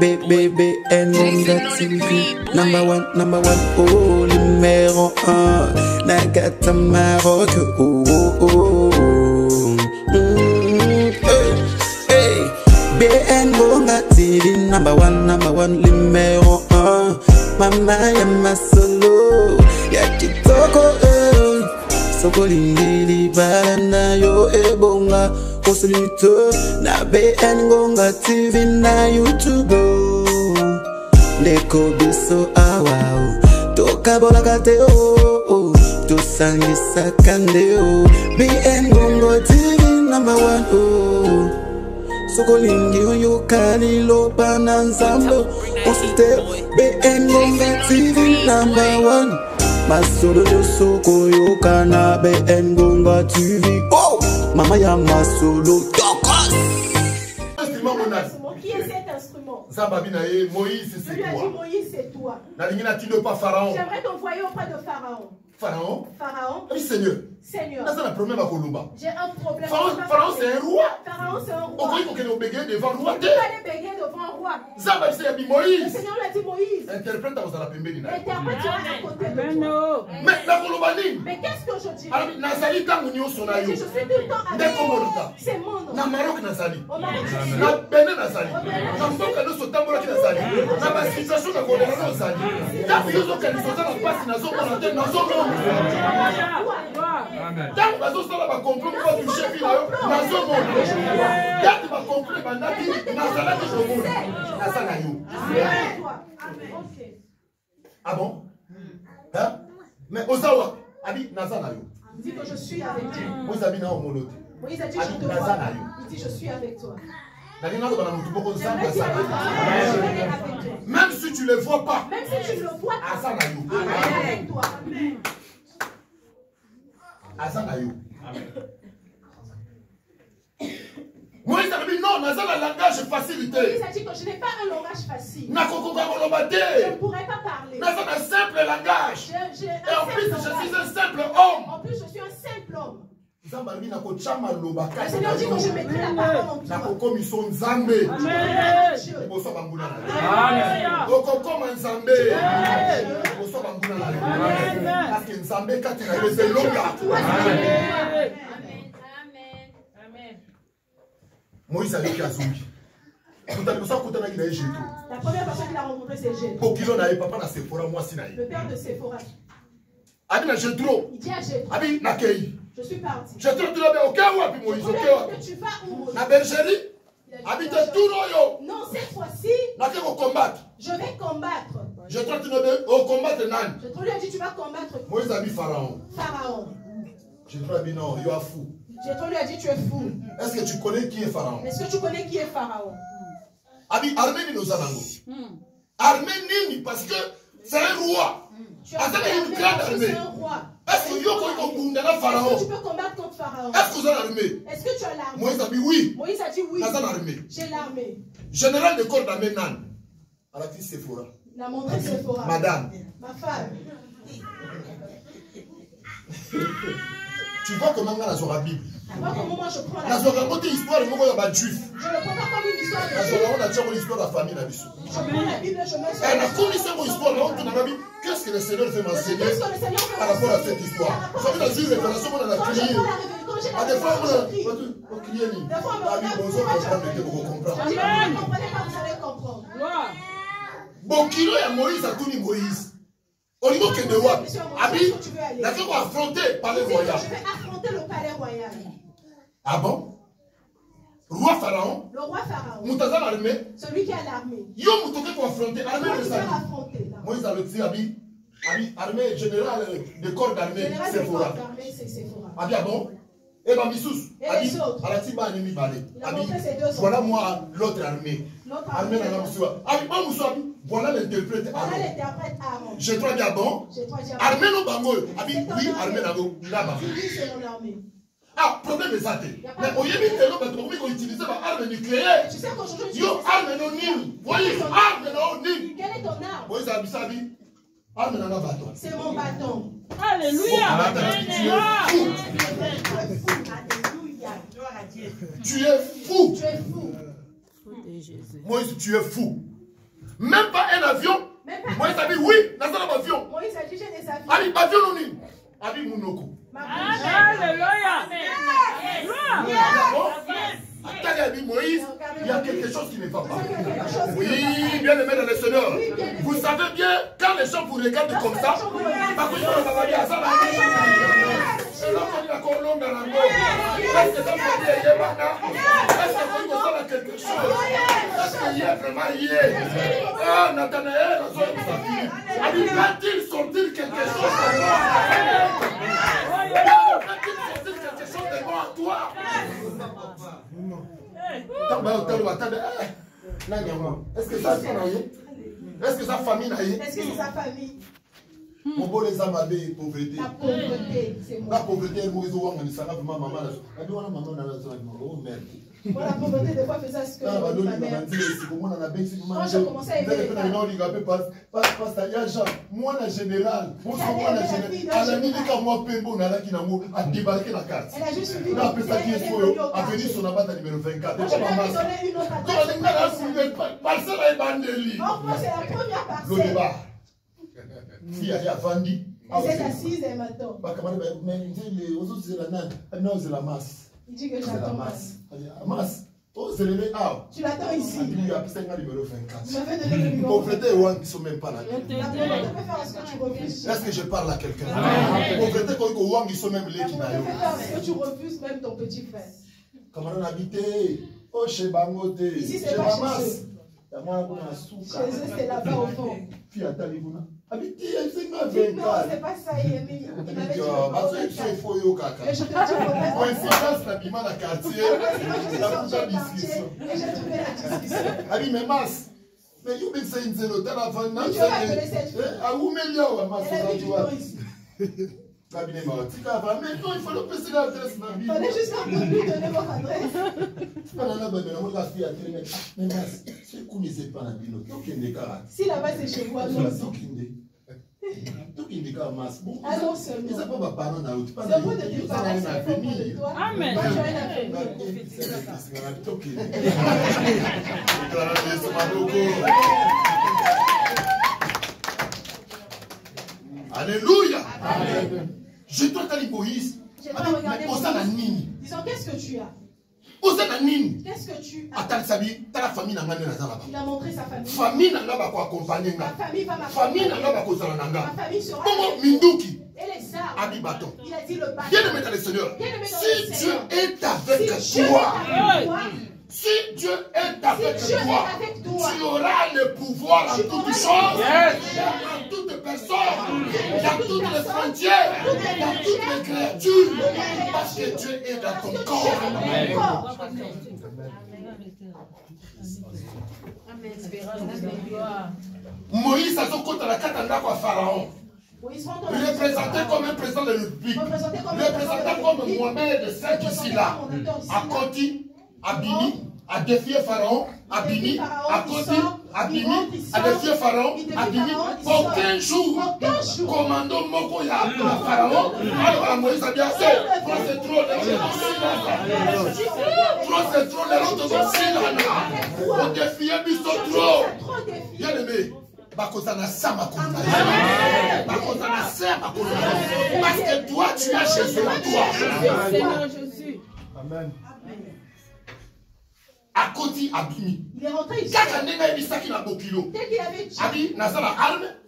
BBN TV. Number one, oh, numéro 1. Nagata Maroc, oh, oh, oh. Hey, BN Gonga TV. Number one, numéro 1. Mama ya masolo, ya kitoko, soko lindili balana yo ebonga. Consulite na BN Gonga TV na YouTube. Ndeko biso awao toka bola kate o to sangisa kande o. BN Gonga TV number 1 o. Soko lingi yo kali lo bananzambo. Consulite BN Gonga TV number 1. Masolo yo soko yo kana BN Gonga TV. Oh, mama ya masolo tokos. Qui est cet instrument? Moïse, c'est toi. Moïse, c'est toi. Pharaon. J'aimerais t'envoyer auprès de Pharaon. Pharaon? Pharaon. Oui, Seigneur. Seigneur. J'ai un problème. J'ai un problème. Pharaon, c'est un roi. Pharaon, c'est un roi. On peut bégayer devant le roi. On peut aller bégayer devant un roi. Moïse. Le Seigneur lui a dit Moïse. Interprète à la pembé. Interprète à côté de toi. Mais qu'est-ce que je dis? Je suis tout le temps avec toi. C'est mon nom. Na Maroc Nazali. Au Maroc. Na Bénin Nazali. Na Mboka no Sotambola ki Nazali. Na ba situation na Kolera Nazali. Ta bizo ka lisoza na pasi na zoko na te na zoko. Amen. Tant bazo sala ba comprendre ko toucher fi na yo na zoko. Tant ba comprendre ba ndaki na sala ki jomo. Na sala yo. Ok. Ah bon? Hein? Mais Ozawa, abi na sala yo. Dis que je suis avec toi. Moïse abi na omolote. Moïse a dit je te vois. Il dit je suis avec toi. Même si tu ne le vois pas. Même si tu ne le vois pas. Avec toi. Moïse a dit non, n'a pas un langage facilité. Moïse a dit que je n'ai pas un langage facile. Je Je ne pourrais pas parler. n'a pas un simple langage. Et en plus, je suis un simple homme. En plus, je suis un simple homme. Le Seigneur dit que je mettrai la parole en toi. Amen. Moïse a dit à Zoui. La première personne qu'il a rencontrée, c'est Jétro. Le père de Séphora. Il dit à Jétro. Je suis parti. Je te dis que tu vas où? La bergerie. Habite tout. Non, cette fois-ci, je vais combattre. Je te dis au combattre nan. Je lui ai dit tu vas combattre Moïse a dit Pharaon. Je te dis non, tu es fou. Je lui ai dit tu es fou. Est-ce que tu connais qui est Pharaon? Est-ce que tu connais qui est Pharaon? Abi Arménie nous allons. Arménie parce que c'est un roi. Tu as une grande armée. C'est un roi. Est-ce que tu peux combattre contre Pharaon? Est-ce que vous avez l'armée? Est-ce que tu as l'armée? Moïse a dit oui. Moïse a dit oui. J'ai l'armée. Général de corps d'armée Nan. À la fille Séphora. La montré Séphora. Madame. Ma femme. Tu vois comment on a la Bible? Moi, comment moi je prends la Bible? Histoire de juif. Je ne prends pas comme une histoire de juif. On a déjà l'histoire de la famille. Je prends la Bible et je mets sur mon histoire. Qu'est-ce que le Seigneur fait m'enseigner par rapport à cette histoire? Ça veut dire que on a crié. À des fois, on a crié. Vous allez comprendre. Bon, kilo et Moïse a tout dit Moïse. Au niveau que de roi, Abi, la vie va affronter le palais royal. Je vais affronter le palais royal. Ah bon? Roi Pharaon. Le roi Pharaon. Moutaza l'armée. Celui qui a l'armée. Yo Moutouké pour affronter l'armée de sa vie. Moïse a le dit Abi, armée générale de corps d'armée, c'est Séphora. Abi, ah bon? Et bien, Missous, Abi, à la Tiba, Animi Balé. Abi, voilà moi l'autre armée. Armée dans la Moussa. Abi, pas Moussa, voilà l'interprète Aaron. J'ai trois diabons. Armée non bango. Abi, oui, armée là-bas. C'est mon armée. Ah, problème est ça. Mais au Yémen, il faut utiliser l'arme nucléaire. Tu sais qu'aujourd'hui, yo, arme non nul. Voyez, arme non nul. Quelle est ton arme? Voyez, ça dit, arme non bâton. C'est mon bâton. Alléluia. Tu es fou. Tu es fou. Moïse, tu es fou. Même pas un avion. Moïse a dit oui, dans un avion. Moïse a dit j'ai des avions. Abi avion non ni. Abi Mounoko. Alléluia. Attendez, Moïse, il y a quelque chose qui ne va pas. Oui, bien aimé dans le Seigneur. Vous savez bien, quand les gens vous regardent comme ça, parce que ça va dire ça. Est-ce que ça peut dire quelque chose? Est-ce qu'il y a vraiment hier? Ah, Nathanaël, va-t-il sortir quelque chose de bon? Va-t-il sortir quelque chose de bon à toi? Est-ce que ça est-ce que sa famille n'a eu? Est-ce que c'est sa famille? Mon beau les âmes avaient pauvreté. La pauvreté, c'est moi. La pauvreté, elle m'a maman. Elle dit, oh merde. Moi, la pauvreté, des fois, faisait ce que ma mère. Quand je commençais à aimer les femmes. Moi, en général, Elle a juste vu. là, après ça, qui est faux, a venu son abat numéro 24. Quand je lui ai donné une autre adresse, C'est la première parcelle. Si elle a vendu, Elle s'est assise et m'attend. Il dit que j'attends masse. Tu l'attends ici. Tu m'avais donné le numéro. Pauvreté et Wang ne sont même pas là. La pauvreté peut faire ce que tu refuses. Est-ce que je parle à quelqu'un? Pauvreté et Wang, ils sont même les qui La pauvreté peut faire ce que tu refuses, même ton petit frère. Comment on habité? Oh, chez Bangote. Ici, c'est pas chez eux. Chez eux, c'est là-bas au fond. Puis à Talibuna. Habité, c'est ma Non, c'est pas ça, il m'avait dit. Et je te dis, coïncidence, l'habillement dans le quartier. et j'ai trouvé la discussion. Abi, mais masse. Mais you been saying zero, t'as la fin. Mais tu vas appeler cette fille. Ah, où mais là, Elle a mis du temps ici. Cabinet Martin. Mais non, il faut le passer l'adresse. Il fallait juste lui donner votre adresse. Si là-bas c'est chez vous, allons allons seulement. C'est bon de te parler, c'est bon de toi. Amen. Moi, j'ai une famille. Alléluia. Je dois t'aller Moïse. J'ai pas regardé mais Moïse. Disons, qu'est-ce que tu as? Qu'est-ce que tu as? T'as la famille dans Il a montré sa famille. Famille n'a pas quoi accompagner. Ma famille va Famille n'a m'accompagner. pas quoi faire. Ma famille sera Comment avec Minduki et les arbres. Abi bâton. Il a dit le bâton. Bien aimé dans le Seigneur. Bien-aimé dans Si le Dieu Seigneur. est avec Si Dieu est toi, avec toi, si Dieu est avec Si Dieu est toi, avec toi, tu auras le pouvoir en tu toutes auras choses, le en toutes personnes, dans toutes les frontières, dans toutes les créatures, parce que Dieu est dans ton corps. Moïse a son compte à la katanga à Pharaon. Représenté comme un président de la République, représenté comme Mohamed V ici là, à Koti, à Bini, à défier Pharaon, à Bini, à Koti, à Bini, à défier Pharaon, à Bini, aucun jour, commando Moko ya Pharaon, alors Moïse a dit assez, trop c'est trop, c'est trop, les autres aussi là, on défiait Bisso trop, bien aimé. Parce que toi, tu as Jésus en toi. Amen. À côté, Abimi. Il est rentré ici. Dès qu'il avait dit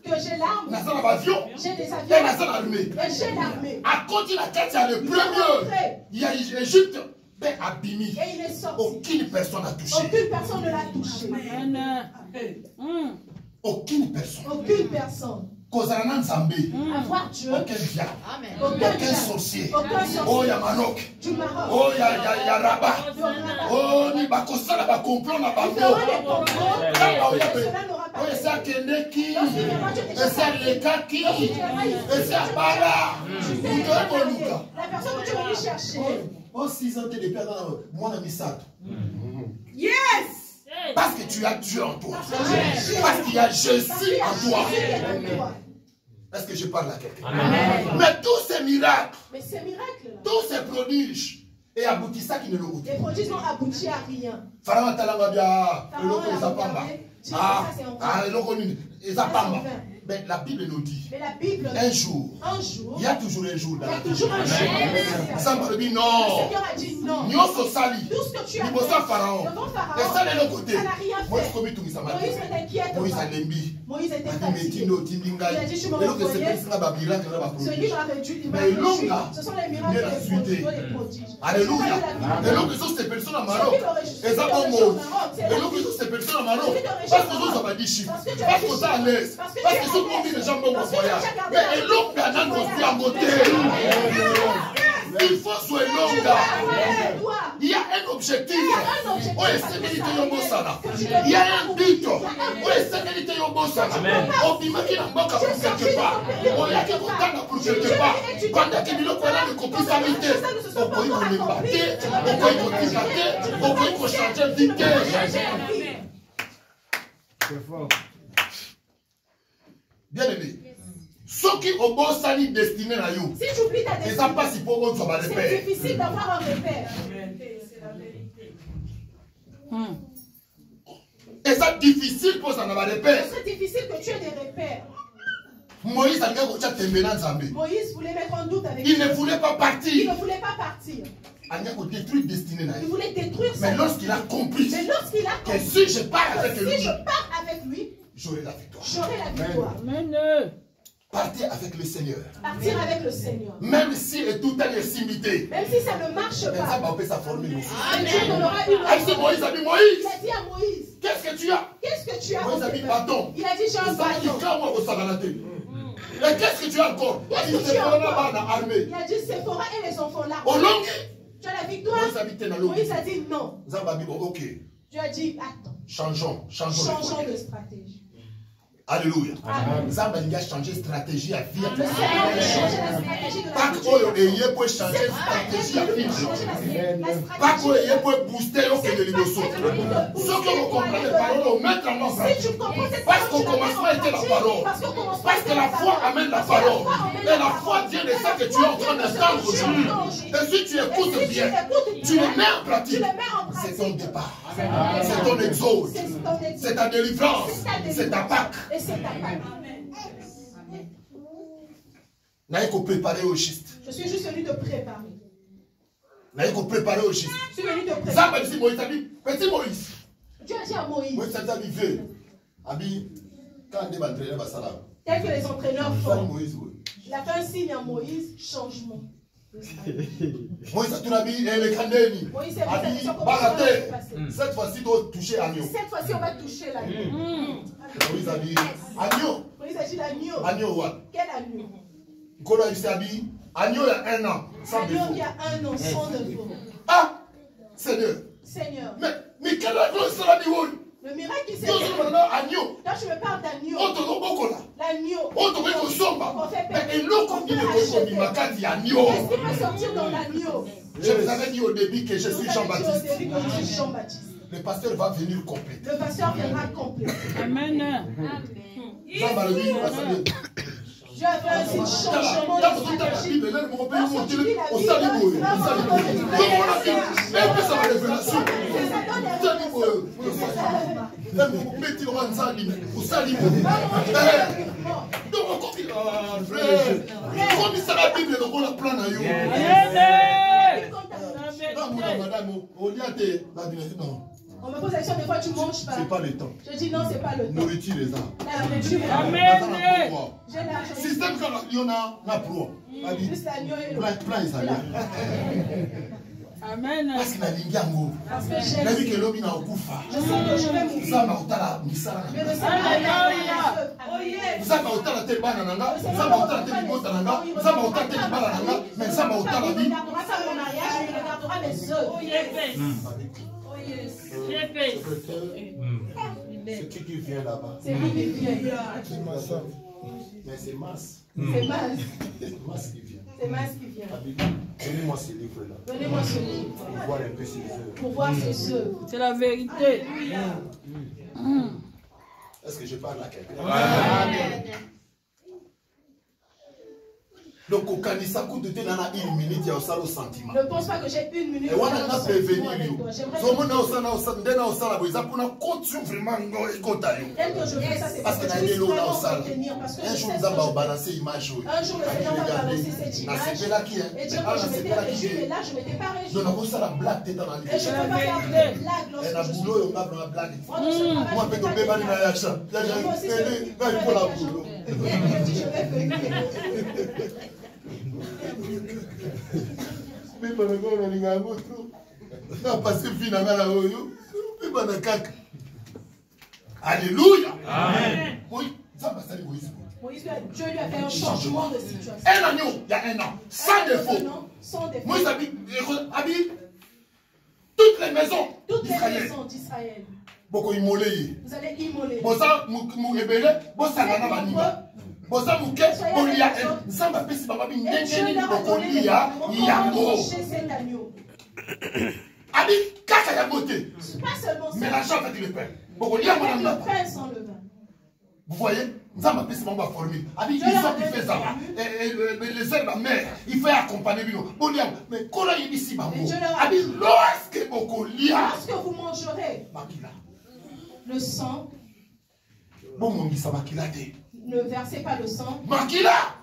que j'ai l'arme, j'ai des avions, et j'ai l'armée. à côté, la tête, il y a le premier. Il y a l'Égypte. Et il est sorti. aucune personne n'a touché. Aucune personne ne l'a touché. Aucune personne. Aucune personne. Avoir Dieu. Aucun diable. Aucun sorcier. Oh, il y a Manok. Du Maroc. Oh, il y a Rabat. Oh, il y a Bakosala, Bakomplon, Il Bako. fera des complots. Cela n'aura pas Oh, et ça, Kendeki. Lorsqu'il viendra, tu Et ça, Lekaki. Et ça, Bala. La personne que tu vas lui chercher. Oh, 6 ans, tu es des pères moi, on a mis ça. Yes! Parce que tu as Dieu en toi. Parce qu'il y a Jésus en toi. Est-ce que je parle à quelqu'un? Mais tous ces miracles, Mais ces miracles, tous ces prodiges, Et aboutissa qui ne le route. Les prodiges n'ont abouti à rien. Pharaon talanga bia, eloko ezapamba. Eloko nini, ezapamba. Mais la Bible nous dit, un jour, il y a toujours un jour dans la vie. Ça m'a dit non. Nous sommes salis. Nous sommes Pharaon. Et ça de l'autre côté. Moïse commis tout ça. Moïse a l'embi. Moïse était fatigué. Il a dit, je me revoyais. Mais ce sont les miracles et les prodiges. Alléluia. Et l'autre chose, ces personnes à Maroc. Et ça va mot. Et l'autre chose, ces personnes à Maroc. Parce que nous avons dit chiffres. Parce que ça à l'aise. Parce que tout le monde dit les gens vont au voyage. Mais l'homme n'a pas à côté. Il faut jouer l'homme. Il y a un objectif. Il y a un but. On dit qu'il a pour quelque part. On y a qui content pour quelque part. Pendant qu'il a le copie sa vitesse. On peut y battre. On peut y battre. On peut y changer de vitesse. C'est fort. Bien aimé. Ceux qui ont beau salir destiné à vous. Si tu oublies ta destinée, c'est difficile d'avoir un repère. Et c'est difficile pour ça d'avoir des repères. C'est difficile que tu aies des repères. Moïse a dit Moïse voulait mettre en doute avec il ne voulait pas partir. Il ne voulait pas partir. Il voulait détruire sa mais lorsqu'il a compris que si je pars avec lui, j'aurai la victoire. J'aurai la victoire. Amen. Partir avec le Seigneur. Partir avec le Seigneur. Même si tout est simité. Même si ça ne marche pas. Ça va sa formule. Moïse a dit Moïse. Il a dit à Moïse. Qu'est-ce que tu as? Qu'est-ce que tu as? Moïse a dit bâton. Il a dit j'ai un bâton. Et qu'est-ce que tu as encore? Il a dit Séphora et les enfants là. Au long. Tu as la victoire. Moïse a dit non. Ok. Tu as dit attends. Changeons de stratégie. Alléluia. Zamba a changé stratégie à vie. Pas que vous pour changer stratégie à vie. Pas que vous pour booster le l'émotion. Ce que vous comprenez, parole, mettre en œuvre. Parce qu'au commencement était la parole. Parce que la foi amène la parole. Et la foi vient de ça que tu es en train d'entendre aujourd'hui. Et si tu écoutes bien, tu le mets en pratique. C'est ton départ. C'est ton exode. C'est ta délivrance. C'est ta Pâque. Et c'est ta Pâque. Je suis juste venu te préparer. Je suis venu te préparer. Petit Moïse. Dieu a dit à Moïse. Tel que les entraîneurs font. Il a fait un signe à Moïse, changement. Moïse a tout habillé et le candéni. Cette fois-ci, tu dois toucher l'agneau. Cette fois-ci, on va toucher l'agneau. Moïse a dit agneau. Moïse a dit l'agneau. Agneau, ouais. Quel agneau? Nicolas a dit agneau il y a 1 an. Agneau il y a 1 an, sans défaut. Ah, Seigneur. Mais quel agneau sera dit? Le miracle qui s'est fait. Là, je me parle d'agneau. L'agneau. Qu'est-ce qui peut sortir dans l'agneau? Je vous avais dit au début que je suis Jean-Baptiste. Le pasteur va venir complet. Le pasteur viendra complet. Amen. Jean-Baptiste, Dieu a fait un changement de stratégie. On me pose la question, des fois tu manges pas. C'est pas le temps. Je dis non, c'est pas le temps. Nourriture les ans. La nourriture. Amen. J'ai l'argent. Système comme il y en a pro. Juste l'agneau et le plein ça. Amen. Parce qu'il a l'ingango. Parce que j'aime. La vie que l'homme a au koufa. Je sais que je vais mourir. Ça m'a otala misala. Mais le Seigneur. Oh yes. Ça m'a otala te bana nanga. Ça m'a otala te bibota nanga. Ça m'a otala te bala nanga. Mais ça m'a otala vie. Il regardera ça mon mariage, il regardera mes œuvs. Oh yes. J'ai fait. C'est qui vient là-bas? C'est lui qui vient. Mais c'est Mas. C'est Mas. C'est Mas qui vient. C'est Mas qui vient. Donnez-moi ce livre-là. Donnez-moi ce livre. Pour voir un peu ses œuvres. Pour voir ses œuvres. C'est la vérité. Est-ce que je parle à quelqu'un? Amen. Donc, au Kanisa, coup de thé, dans une minute, il y a aussi le sentiment. Ne pense pas que j'ai une minute. Et on a prévenu. Tel que je fais ça, c'est parce que je veux vraiment retenir. Parce que un jour, nous allons balancer l'image. Un jour, le Seigneur va balancer cette image. Et dire que je m'étais réjoui, mais là, je ne m'étais pas réjoui. Donc, on a la blague tête dans la Et je ne peux pas faire de blague lorsque je suis. Moi, je peux pas alléluia. Amen. Dieu lui a fait un changement de situation. Un agneau, il y a un an, sans défaut. Moïse habite toutes les maisons d'Israël. Beaucoup immolé. Vous allez immoler. Bosa mukebele, bosa ngana banima. Bosa muke, bolia. Nzamba pesi baba bi ndengeni bokolia yango. Abi kaka ya beauté. Mais l'argent fait le pain. Bokolia mon ami. Vous voyez, Nzamba pesi baba formule. Abi ils sont qui fait ça. Les herbes mères, il faut accompagner bino. Bolia, mais kola yibisi bango. Abi lorsque bokolia. Lorsque vous mangerez. Makila. Le sang. Bon, ne versez pas le sang.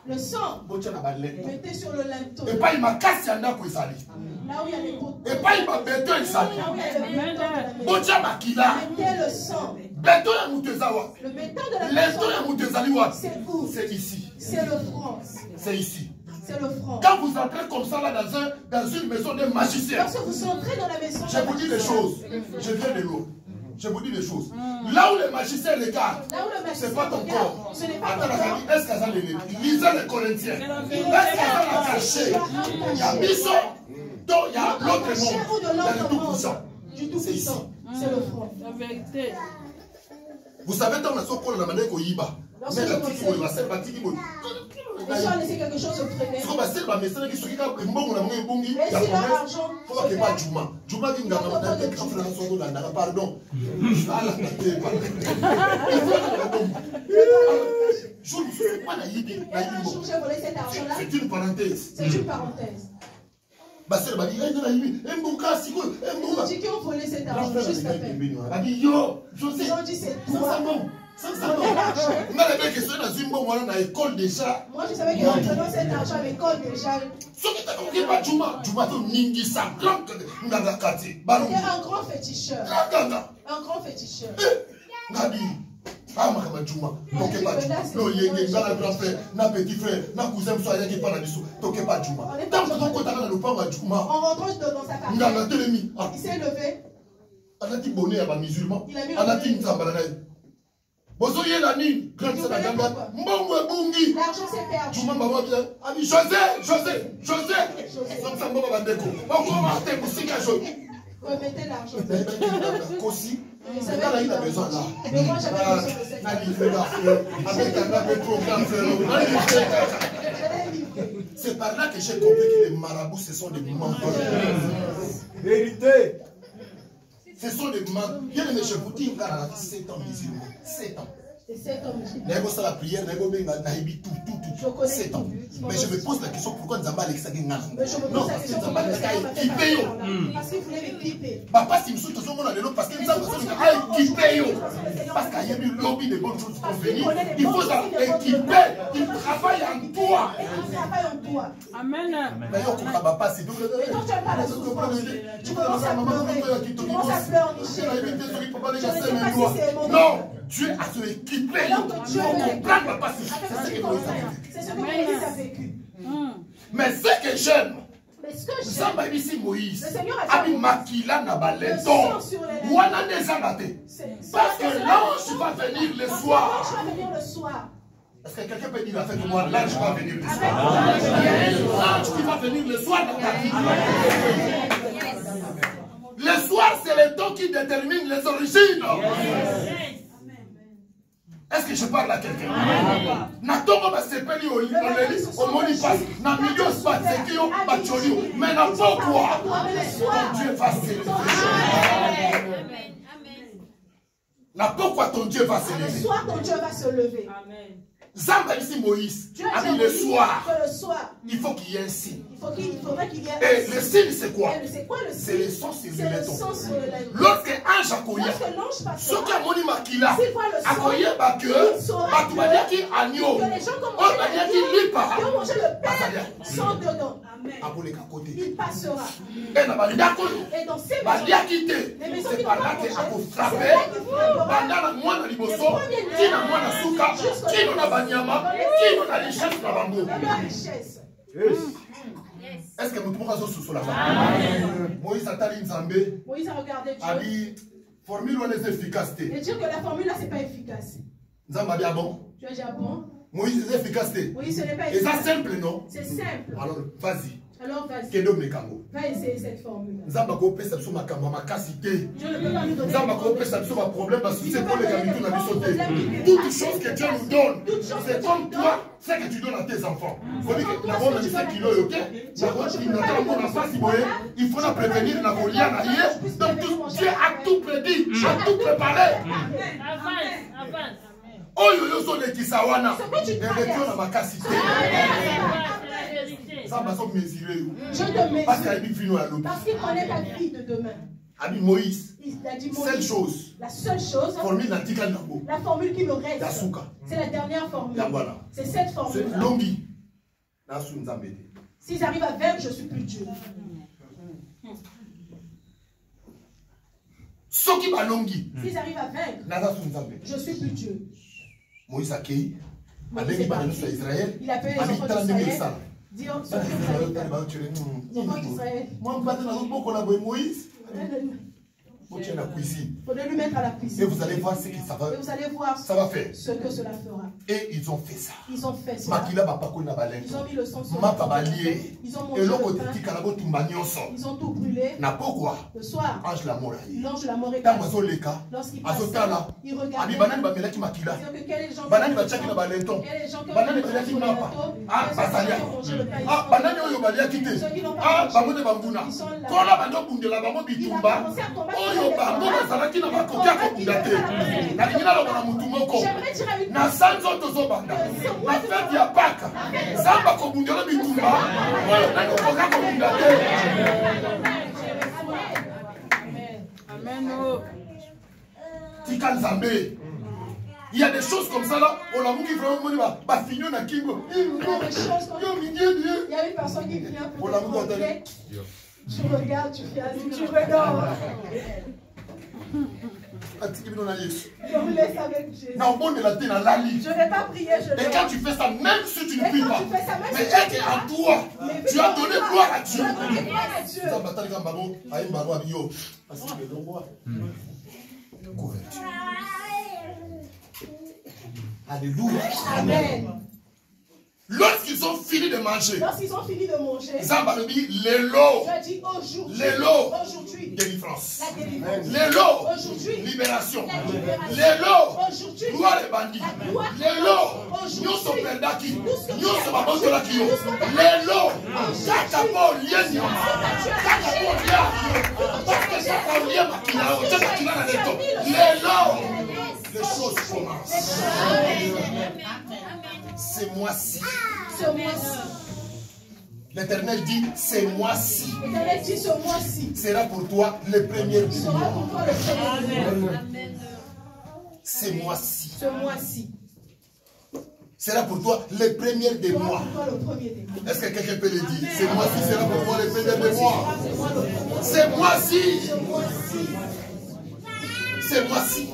Le sang. Mettez sur le linteau. Et pas il m'a cassé là où il y a les poteaux. Et pas il m'a béton il s'allie. Là où il y a les bétons. Mettez le sang. Le béton de la maison. C'est où? C'est ici. C'est le front. C'est ici. C'est le front. Quand vous entrez comme ça là dans une maison de magicien. Lorsque vous entrez dans la maison. Je vous dis des choses. Je viens de l'eau. Je vous dis des choses. Là où les magiciens regardent, ce n'est pas ton corps. Attends, est-ce qu'elle a lisez les Corinthiens. Est-ce qu'elle a caché? Il y a Miso, il y a l'autre monde. Il y a le tout-puissant. C'est ici. C'est le front. La vérité. Vous savez, dans la soko, la manière qu'on y va. Mais la petite qui va se battre, qui va. Les gens laissent quelque chose se freiner. Si on va se battre, mais c'est qui sont là, mbongo na mbongo mbongi. Mais si leur argent. Faut pas que pas Juma. Juma qui n'a pas de frère dans son là, pardon. Ah la tête. Je ne suis pas naïf. C'est une parenthèse. C'est une parenthèse. Basel badi ende na yimi embuka siko embuka. Qui ont volé cet argent juste à peine. Badi yo, je sais. Ils ont dit c'est toi. On a les que c'est dans une bonne dans l'école déjà. Moi je savais qu'ils ont donné cet argent à l'école déjà. Ce qui t'a dit pas Juma, Juma to ningi sa grand nganga kati. Balou. C'est un grand féticheur. Un grand féticheur. Ngadi. Ah ma kama Juma. Toke pas Juma. No yenge ngala grand frère, na petit frère, na cousin so ayaki pa na biso. Toke pas Juma. Tant que ton kota na lopanga Juma. En rentrant dans sa famille. Nganga telemi. Il s'est levé. Anati bonnet à ba musulman. Anati nzambala na. Bozo yela ni grand sœur na gamba. Mbongo ebungi. L'argent s'est perdu. Juma baba bien. Ami José. Comme ça mbongo bandeko. Boko marté kusika jo. Remettez l'argent. Kosi. Il a besoin là. Mais moi j'avais besoin de cette avec un programme. C'est par là que j'ai compris que les marabouts ce sont des menteurs. Vérité. Ce sont des menteurs. Bien aimé, je vous dis, 7 ans musulmans. 7 ans. Et 7 ans musulmans. N'est-ce la prière, tout. 7 ans. Mais je me pose la question, pourquoi Nzamba Alexa Gengana? Non, parce que Nzamba Alexa est équipé. Parce qu'il voulait l'équiper. Papa, si nous sommes dans le lot, parce que Nzamba Alexa est équipé. Parce qu'il y a eu lobby de bonnes choses pour venir. Il faut équiper. Il travaille en toi. Il travaille en toi. Amen. D'ailleurs, on ne va pas si mais quand tu n'as pas la souffrance, tu commences à pleurer. Tu commences à pleurnicher. Non, Dieu a se équipé. C'est ce que Moïse a vécu. Mais ce que j'aime, mais ce que j'aime, Moïse, le Seigneur a dit parce que l'ange va venir le soir. Est-ce que quelqu'un peut dire la fête de moi? L'ange va venir le soir. Il y a un ange qui va venir le soir dans ta vie. Le soir, c'est le temps qui détermine les origines. Est-ce que je parle à quelqu'un? Natongo va s'épeli au monipas, na milieu spat, c'est qui ont battu, mais n'a pas quoi. Ton Dieu va s'élever. N'a pas quoi ton Dieu va s'élever. Le soir, ton Dieu va se lever. Zamba ici Moïse. Dieu a dit Le soir, que le soir, il faut qu'il y ait un signe. il faudrait qu'il y ait Et le signe, c'est quoi? C'est quoi le signe? C'est le sang sur C'est le sang sur le lait. Lorsque ange accoya, Lorsque l'ange passera, ce qui a moni makila, s'il voit le sang, accoya que il saura tu vas dire qu'il agneau, que les gens qui ont on va dire qu'il lit pas. qui ont mangé le pain sont dedans. Il passera. Et dans ces maisons, c'est par là qu'il a frappé. Pendant moi, dans l'Iboso, qui n'a moi dans Souka, qui n'a pas Banyama, qui n'a pas richesse dans Bambo. Est-ce que nous pouvons faire ce là? Moïse a tali Nzambé. Moïse a regardé Dieu. A dit, formule ou les efficacité. Et dire que la formule là, c'est pas efficace. Nzamba dit, ah bon? Tu as dit, ah bon? Moïse, c'est efficacité. Moïse, ce n'est pas efficace. Et efficace. ça simple, non? C'est simple. Alors, vas-y. Alors, vas-y. Kedo Mekango. Va essayer cette formule. Nzamba ko pesa biso makambo makasité. Dieu ne peut pas nous donner. Nzamba ko pesa biso ma problème parce que c'est pour les gars qui nous sauté. Toutes choses que Dieu nous donne, c'est comme toi, c'est que tu donnes à tes enfants. Faut dire que d'abord même 5 kilos, ok? D'abord, il n'a pas mon enfant si il faut la prévenir la Goliath ailleurs. Donc Dieu a tout prédit, a tout préparé. Avance. Oh yo yo so le kisawana. Et Dieu na makasité. Ça va se mesurer. Je te mesure. Parce qu'il connaît ta vie de demain. Ami Moïse. Il a dit Moïse. Seule chose. La seule chose. La formule qui me reste. C'est la dernière formule. C'est cette formule. C'est longi. S'ils arrivent à vaincre, je suis plus Dieu. S'ils arrivent à vaincre, je suis plus Dieu. Moïse a accueilli. Il a appelé les enfants d'Israël. Dire ce que Moïse. Faut lui mettre à la cuisine. Et vous allez voir ce que ça va. Et vous allez voir ça va faire. Ce que cela fera. Et ils ont fait ça. Ils ont fait ça. Ils ont mis le sang sur le pain. Ils ont mangé le pain. Ils ont tout brûlé. Le soir, l'ange de la mort est passé. Lorsqu'il passe, il regarde. Que quels gens qui ont mangé le pain. Ceux qui n'ont pas mangé. Ils sont là. Il a commencé à il y a des choses comme ça là, on a qui vraiment va finir dans Kingo. Il y a une personne qui vient pour tu regardes, tu fais assis, tu regardes. Je vous laisse avec Jésus. Je ne vais pas prier, je et quand tu fais ça, même si tu ne pries pas, mais est en toi, tu as donné gloire à Dieu. Alléluia. Amen. Lorsqu'ils ont fini de manger, Zamba dit l'élo, aujourd'hui, délivrance, l'élo, libération, l'élo, gloire et bandit, l'élo, nous sommes perdaki, nous sommes abandonnés, l'élo, kakabo lienyo, kakabo lienyo, parce que ça va lienyo, l'élo, les choses commencent. C'est moi-ci. L'Éternel dit, c'est moi-ci. Sera pour toi le premier du mois. C'est moi-ci. Sera pour toi le premier des mois. Est-ce que quelqu'un peut le dire? C'est moi-ci, sera pour toi le premier des mois. C'est moi-ci. C'est moi-ci.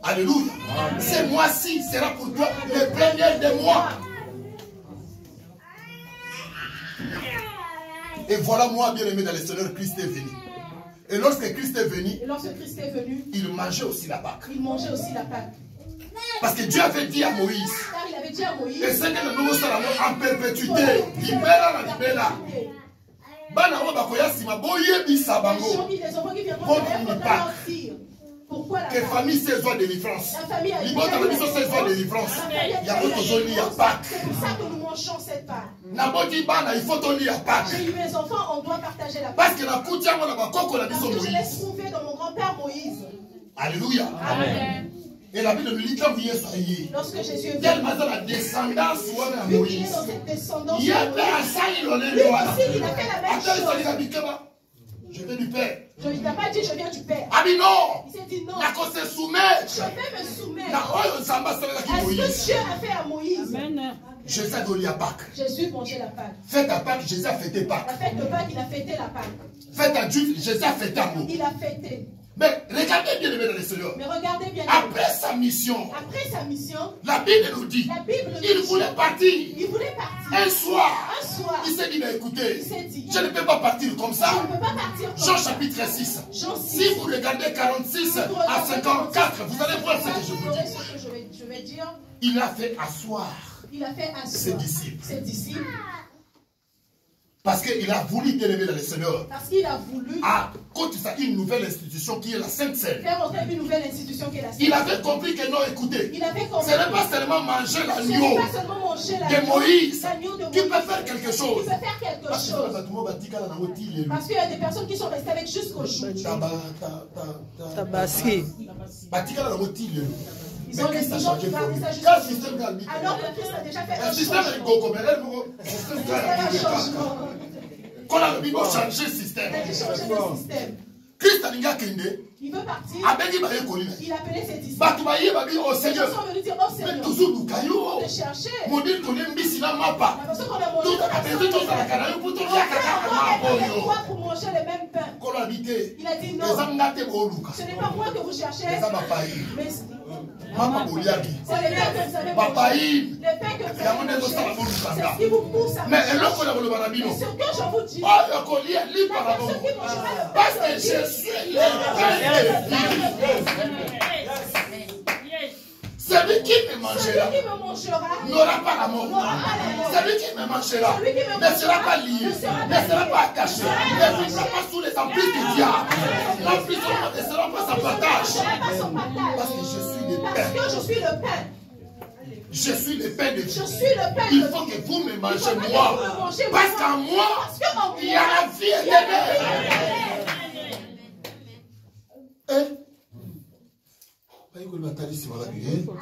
Alléluia. C'est moi-ci sera pour toi le premier des mois. Et voilà moi, bien aimé dans le Seigneur, Christ est venu. Et lorsque Christ est venu, il mangeait aussi la Pâque. Parce que Dieu avait dit à Moïse, et c'est que le nouveau salon en perpétuité, libéra la libéra. Pourquoi la famille c'est joie de délivrance. Il y a c'est pour ça que nous mangeons cette Pâque. Il faut donner à Pâque. J'ai eu mes enfants, on doit partager la Pâque. Parce que je l'ai trouvé dans mon grand-père Moïse. Alléluia. Amen. Et la Bible nous dit quand vous y soyez. Lorsque Jésus est Tellement dans la descendance de vu qu'il est Moïse. dans cette descendance, Il lui a fait aussi, il a fait la même chose. Je vais du Père. Il n'a pas dit je viens du Père. Ah mais non. Il s'est dit non. Je se soumettre. Je vais me soumettre À ce que Dieu a fait à Moïse. Amen. Jésus a donné à Pâques. Jésus mangeait la Pâque. Fête à Pâques, Jésus a fêté Pâques. La fête de Pâques, il a fêté la Pâque. Fête à Dieu, Jésus a fêté à nous. Il a fêté. Mais regardez bien aimé dans le Seigneur. Mais regardez bien. Après sa mission, la Bible nous dit, il voulait partir. Il voulait partir. Un soir. Un Il s'est dit, mais écoutez, il s'est dit, je ne peux pas partir comme ça. je ne peux pas partir comme Jean ça. chapitre 6. Jean 6. Si vous regardez 46 à 54, vous allez voir ce que je vous dis. Ce que je vais dire. Il a fait asseoir Il a fait ses disciples. Ses disciples. Parce qu'il a voulu t'élever dans le Seigneur. Parce qu'il a voulu À côté de ça, une nouvelle institution qui est la Sainte Seine. faire entrer une nouvelle institution qui est la Sainte Il avait compris que non, écoutez, Il avait ce compris. n'est pas seulement manger Ce l'agneau n'est pas seulement manger de Moïse l'agneau de qui Moïse. peut faire quelque chose. Qui peut faire quelque chose. Parce qu'il y a des personnes qui sont restées avec jusqu'au jour. Tabaski. Ils ont laissé ça changé pour lui. ça Quel jusqu'au système jour. galbi? Alors que Christ a déjà fait Un un système est changement. go comme elle Un changement. Quand la Bible a changé le système. Il a dû changer le système. Christ a dit kende. Il veut partir. Il Il appelait ses disciples. au Les gens Seigneur. sont venus dire, oh Mais Seigneur, toujours nous caillons. de chercher. Modèle qu'on aime bien sinon mapa. La personne qu'on a mangé, Tout à fait, tout à la canne, pour tout on fait encore le quoi pour manger le même pain. Qu'on a habité. Il a dit non. Les angate au Luka. Ce n'est pas moi que vous cherchez, Les abapaï. mais Mama Boliaki. c'est les pains que vous avez Papaï. mangés. Les pains que vous La avez monnaie de mangés. ça, la boule C'est du ce qui vous pousse à Mais manger. elle a qu'on a voulu banabino. Mais ce que je vous dis, Ah, le collier, lit la par la personne qui mangera le pain Parce que de je Dieu, suis le pain de vie. Celui qui me mangera celui qui me mangera n'aura pas la mort. n'aura pas la mort. Celui qui me mangera Celui qui me ne sera pas mangera lié, ne sera pas ne sera lié, pas attaché, ne vivra pas sous les emprises du diable. L'emprisonnement ne sera pas sa ne partage. sera pas son partage. Parce que je suis le Parce pain. que je suis le pain. Je suis le pain de Je Dieu. suis le pain Il de faut vie. que vous me Il mangez faut que moi. vous me mangez Parce moi. qu'en moi, Parce qu'en il y a moi, la vie il y a la vie éternelle. éternelle. Vous pouvez regarder. Vous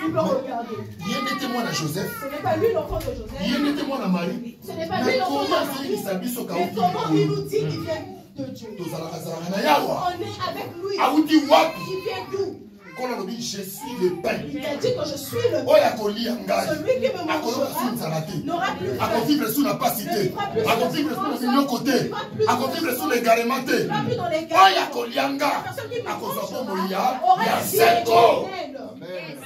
pouvez regarder. Il y a des témoins à Joseph. Ce n'est pas lui l'enfant de Joseph. Il y a des témoins à Marie. Ce n'est pas lui Mais l'enfant de comment Marie. il s'habille au Mais comment il nous dit qu'il vient de Dieu? On est avec lui. Il vient d'où? Je suis le pain. Il a dit que je suis le Oh, pain. il y a colli en gage. Celui qui me À mangera n'aura plus à faim. vivre sous la pasité, à vivre sous le milieu côté, à vivre sous les garementés. Il ne va plus dans les Oh, il y a gars. colli en La gage. personne qui me À cause de mangera Moïa, il y a aura la vie 5 ans. éternelle. Amen.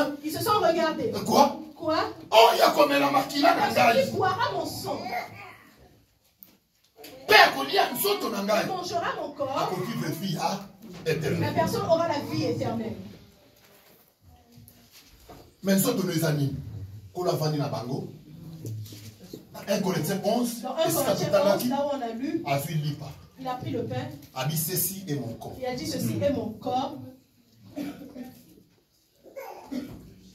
Amen. Ils se sont regardés. Quoi? Quoi? Oh, il y a comme la maquilla La en personne gage. qui boira mon sang Père, colli en saut en et gage. mangera mon À corps, vivre vie la éternelle. personne aura la vie éternelle. Mais nous sommes les amis. Qu'on a vendu à Bango. 1 Corinthiens 11. Dans 1 Et c'est Corinthiens là 11, là où on a lu, a vu lipa. il a pris le pain, A dit ceci est mon corps. il a dit ceci est mon corps.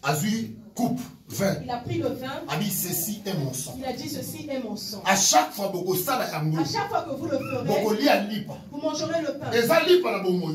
A vu coupe, vin. Il a pris le vin, A dit ceci est mon sang. il a dit ceci est mon sang. À chaque fois, beaucoup ça la yango. À chaque fois que vous le Beaucoup ferez, li a lipa. vous mangerez le pain. Et ça lipa na bomo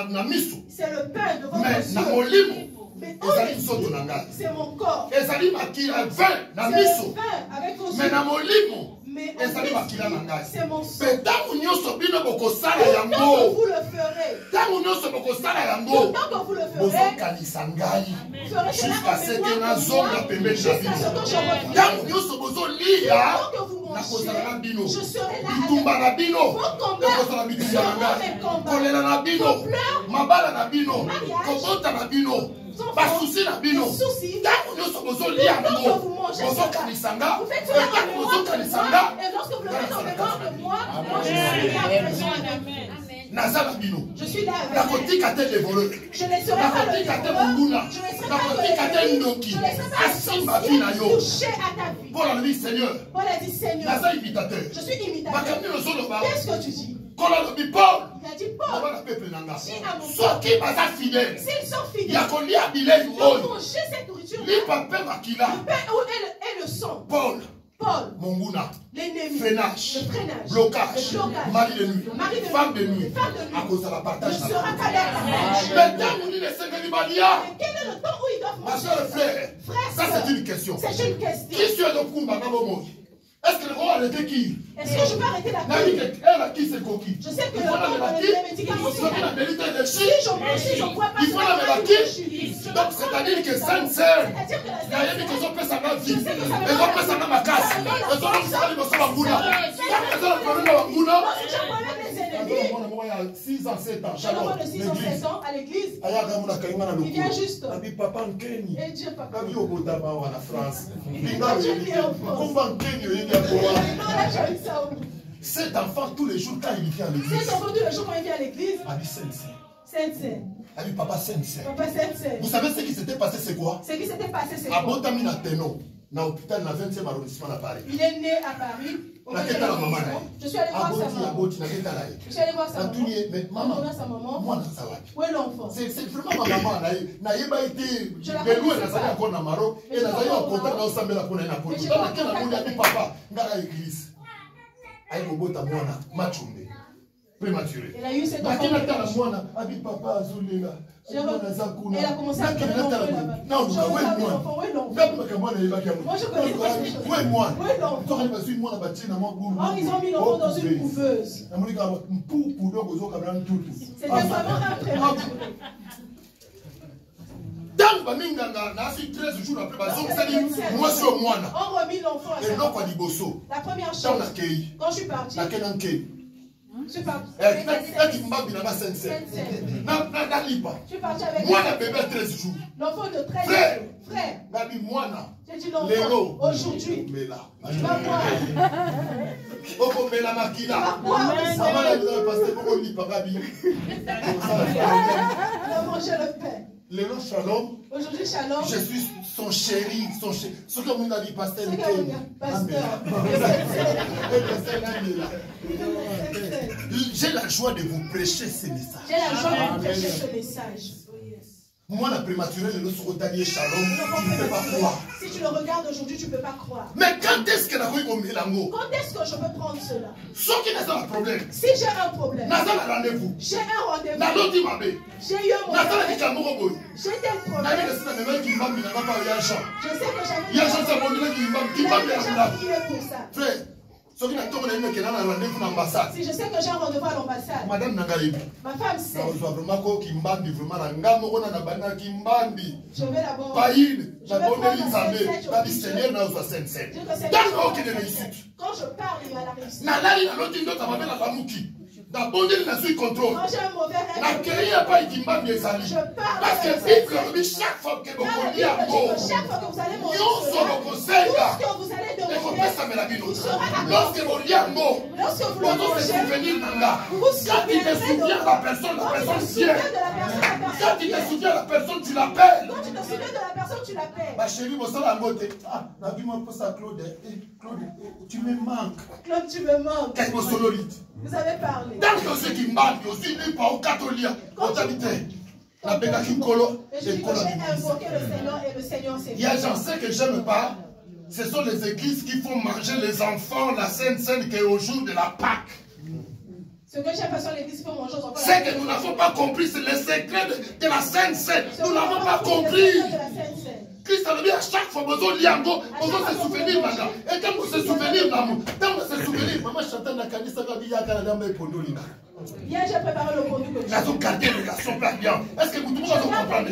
na miso. C'est le pain de Mais votre na Dieu. molimo. Mais Et ça li soto na ngai. c'est mon corps. Et ça li makila vin na C'est le miso. pain avec vos Mais yeux. na molimo. Mais Et ça li makila na ngai. c'est mon sang. Mais tango nyonso bino boko sala Tant que yango. vous le ferez, Tango nyonso boko sala yango. tant que vous le Bozo ferez, kanisa ngai. vous ferez cela Jusqu'à en ce que mémoire na de zonga moi, pembeni na jusqu'à ce que bino. je revienne. Tango nyonso bozo lia. Tant que vous Na kozala na mangez, bino. je serai là Bitumba na bino. Vos combats Nakozala bitumba na ngai. seront mes combats. Kolela na bino. Vos pleurs, Mabala na bino. mariage, Kobota na bino. enfants, Basusi na bino. les soucis. Ntango nyonso bozolia Tant que yango. vous mangez Bozokanisanga. vous faites cela en Ntango mémoire de bozokanisanga. moi, et lorsque vous le faites en mémoire de moi, moi je suis là avec vous. Naza na bino. Je suis là avec vous. Nakotika te le voleur. Je ne laisserai pas le Nakotika te dévoreur. monguna. Je ne laisserai Nakotika pas te le ndoki. Je ne laisserai pas Asimba le vi na sorcier yo. toucher à ta vie. Paul a dit Seigneur. Paul a dit Seigneur, Naza imitateur. je suis imitateur. Makambi ozoloba. Qu'est-ce que tu dis? Kola lobi Paul. Il a dit Paul, Baba na peuple nanga. dis à mon Soki baza fidèle. s'ils sont fidèles, Ya kolia bilei ils vont oyo. manger cette nourriture. Lipa pe makila. Le pain et le sang. Paul. Paul, Monguna, l'ennemi, freinage, le freinage, blocage, le blocage, mari de nuit, mari de femme de nuit, nuit, femme de nuit, à cause de la partage. ne sera qu'à leur partage. Mais quand on dit les 5 animaliers, Mais quel est le temps où ils doivent ma manger? chère frère, ça Frère, c'est une question. c'est une question. Qui suis le Kumba Nabomo? Est-ce que le roi arrêté qui? Est-ce que je peux arrêter la Nani vie? elle a qui c'est coquille? Je sais que Il le faut la temps de mélaquille, les médicaments, il faut la vérité de si chi. je mange, si je bois pas, Il faut la mélaquille. Donc c'est-à-dire que Sainte Sœur, il y a une question que ça m'a vie. Et donc que ça m'a ma casse. Et donc ça va me sauver Banguna. Et donc le problème de Banguna. Il y a 6 ans, 7 ans, je l'envoie de 6 ans, 7 ans à l'église. Il vient juste. Papa Nkeni. Et Dieu, papa. Kabi Obotaba en France. Cet enfant, tous les jours, quand il vient à l'église. Cet enfant, tous les jours, quand il vient à l'église. Abi Sainte-Sainte. Sainte-Sainte. Abi Papa Sainte-Sainte. Papa Sainte-Sainte. Vous savez ce qui s'était passé, c'est quoi? Ce qui s'était passé, c'est À quoi? Botami na Tenon, dans l'hôpital, dans le 20e arrondissement à Paris. Il est né à Paris. Je suis allé voir sa maman. Je suis allé voir sa maman. Mais maman, sa maman. moi, ça va. Où est l'enfant? C'est vraiment ma maman. Naïba été de loin, elle a encore dans Maroc. Et elle a eu un contact dans Sambé la Pona. Dans laquelle on a dit papa, dans l'église. Aïe, au bout de moi, Machumbe. Prématuré. Elle a eu cette enfant. Elle a commencé à pleurer là-bas. Non, où est l'enfant? Où est l'enfant? Moi, je connais pas ces choses. Où est l'enfant? Oh, ils ont mis l'enfant dans une couveuse. C'était vraiment un prématuré. Dans Baminganga, na si 13 jours après, moi je suis moi. On remet l'enfant à sa maman. La première chose, quand je suis partie, je suis partie avec l'enfant de 13 jours. Frère, j'ai dit l'enfant, aujourd'hui, tu vas voir. On va manger le pain. Shalom. Aujourd'hui, Shalom. Je suis son chéri, Ce que vous avez dit, pasteur. J'ai la joie de vous prêcher ce message. J'ai la joie de vous prêcher ce message. Moi, la prématurée, le Shalom, tu ne peux pas croire. Si tu le regardes aujourd'hui, tu ne peux pas croire. Mais quand est-ce que Quand est-ce que je peux prendre cela? Ce qui n'est pas un problème. Si j'ai un problème, j'ai un rendez-vous. J'ai un rendez-vous. J'ai eu un rendez-vous. J'ai tel problème. Je sais que j'avais pour ça. Frère, si je sais que j'ai un rendez-vous à l'ambassade, Madame ma femme sait. Je vais d'abord. Quand je parle, il y a la réussite. Quand j'ai un mauvais rêve, je parle. Parce que chaque fois que vous allez manger, tout ce que vous allez demander, vous serez lorsque vous le mangez, quand tu te souviens de la personne vient. Quand tu te souviens de la personne, tu l'appelles. Quand tu te souviens de la personne, tu l'appelles. Ma chérie, Claude, tu me manques. Claude, tu me manques. Qu'est-ce que vous avez parlé. Dans ce qui manque, aussi, n'est pas au catholique. La béga qui colo. J'ai invoqué le Seigneur et le Seigneur s'est fait. Il y a j'en sais que j'aime pas. Ce sont les églises qui font manger les enfants la Sainte Seine qui est au jour de la Pâque. Ce que j'ai fait sur l'église, il faut manger aux enfants. C'est que nous n'avons pas compris, c'est le secret de la Sainte Seine. Nous n'avons pas compris. Christ a dit à chaque fois, vous avez se souvenir maintenant. Et quand vous se souvenir, quand vous se souvenir, maman chantait la canisse, elle a dit, il y a un dame et pondoli. Hier, j'ai préparé le produit que tu as gardé les garçons bien. Est-ce que vous comprenez?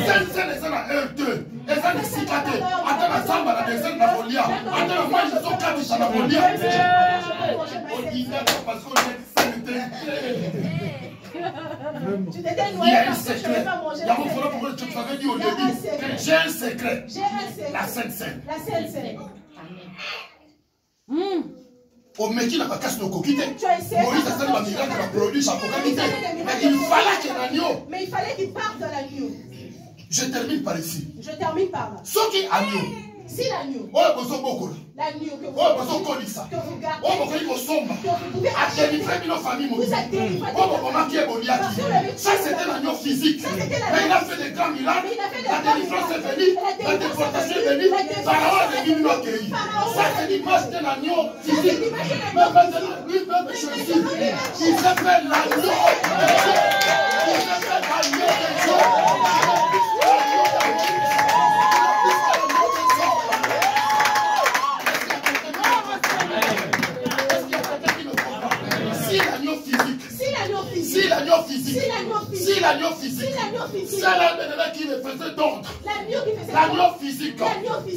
Sainte Seine, les gens à 1, 2. Les gens à 6, 4. Attends la samba, la descente, la folia. Attends la moi, ils sont 4, ils sont la folia. On dit parce qu'on est sanitaire. Tu t'étais noyé parce que je ne vais pas manger. Tu t'avais dit au début, j'ai un secret. La Sainte Seine. La Sainte Seine. Au mec qui n'a pas cassé nos coquilles. Tu as essayé. Moïse a fait ma miracle, il a produit sa coquille. Mais il fallait qu'il y ait l'agneau. Mais il fallait qu'il parte de l'agneau. Je termine par ici. Je termine par là. Ce qui est agneau. Si l'agneau, l'agneau que vous gardez, vous êtes ça c'était l'agneau physique. Mais il a fait des grands miracles. La délivrance est venue, la déportation est venue, Pharaon est venu nous accueillir. Ça c'est l'image d'un agneau physique. Mais maintenant, lui-même Jésus, il s'appelle l'agneau. Il s'appelle l'agneau de Dieu. Si l'agneau physique, c'est l'agneau qui le faisait d'ordre. L'agneau physique,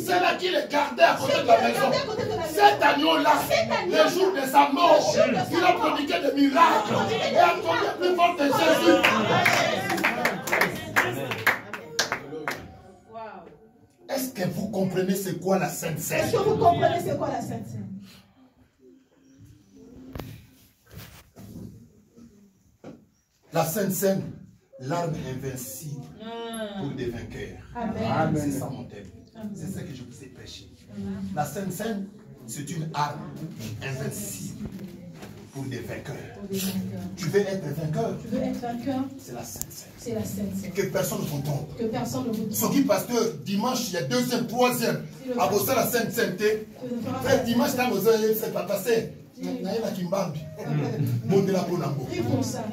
c'est là qui le gardait à côté de la maison. Cet agneau-là, le jour de sa mort, il a prodigué des miracles. Et encore plus fort que Jésus. Est-ce que vous comprenez c'est quoi la Sainte Seine? Est-ce que vous comprenez c'est quoi la Sainte Seine? La Sainte Seine, l'arme invincible pour des vainqueurs. Amen. C'est ça mon thème. C'est ça que je vous ai prêché. La Sainte Seine, c'est une arme invincible pour des vainqueurs. Tu veux être vainqueur? Tu veux être vainqueur? C'est la Sainte Seine. C'est la Sainte Seine. Que personne ne vous trompe. Que personne ne vous trompe. Ce qui pasteur, dimanche, il y a deuxième, troisième. À bosser la Sainte Seine. Frère, dimanche, quand vous avez c'est pas passé. Prie pour ça.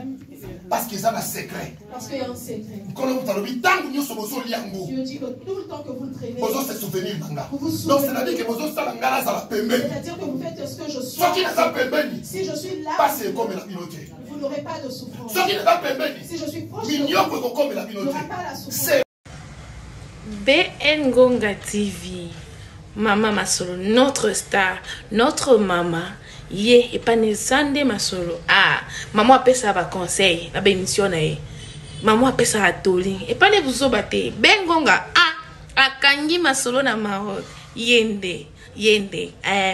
Parce que ça a un secret. Parce qu'il y a un secret. Dieu dit que tout le temps que vous le traînez, vous se souvenir. vous vous souvenez. Donc c'est-à-dire que vous c'est-à-dire que vous faites ce que je suis. Si je suis là, vous n'aurez pas de souffrance. Si je suis proche de vous, il n'y aura pas la souffrance. BN Ngonga TV, Maman Masolo, notre star, notre maman. Ye et pas Sande Masolo. Ah, maman appelle ça va conseil, la bénédiction na maman appelle ça à toli. Et pas ne vous obate. BN Ngonga ah, akangi Masolo na Maroc. Yende,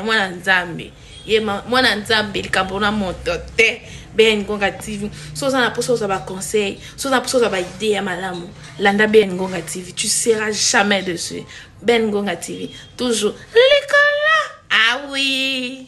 mwana nzambe. Ye mwana nzambe likabona motote. BN Ngonga TV. So ça na poso ça va conseil, so ça poso ça va idée ya malamu. Landa BN Ngonga TV, tu seras jamais dessus. BN Ngonga TV, toujours l'école là. Ah oui.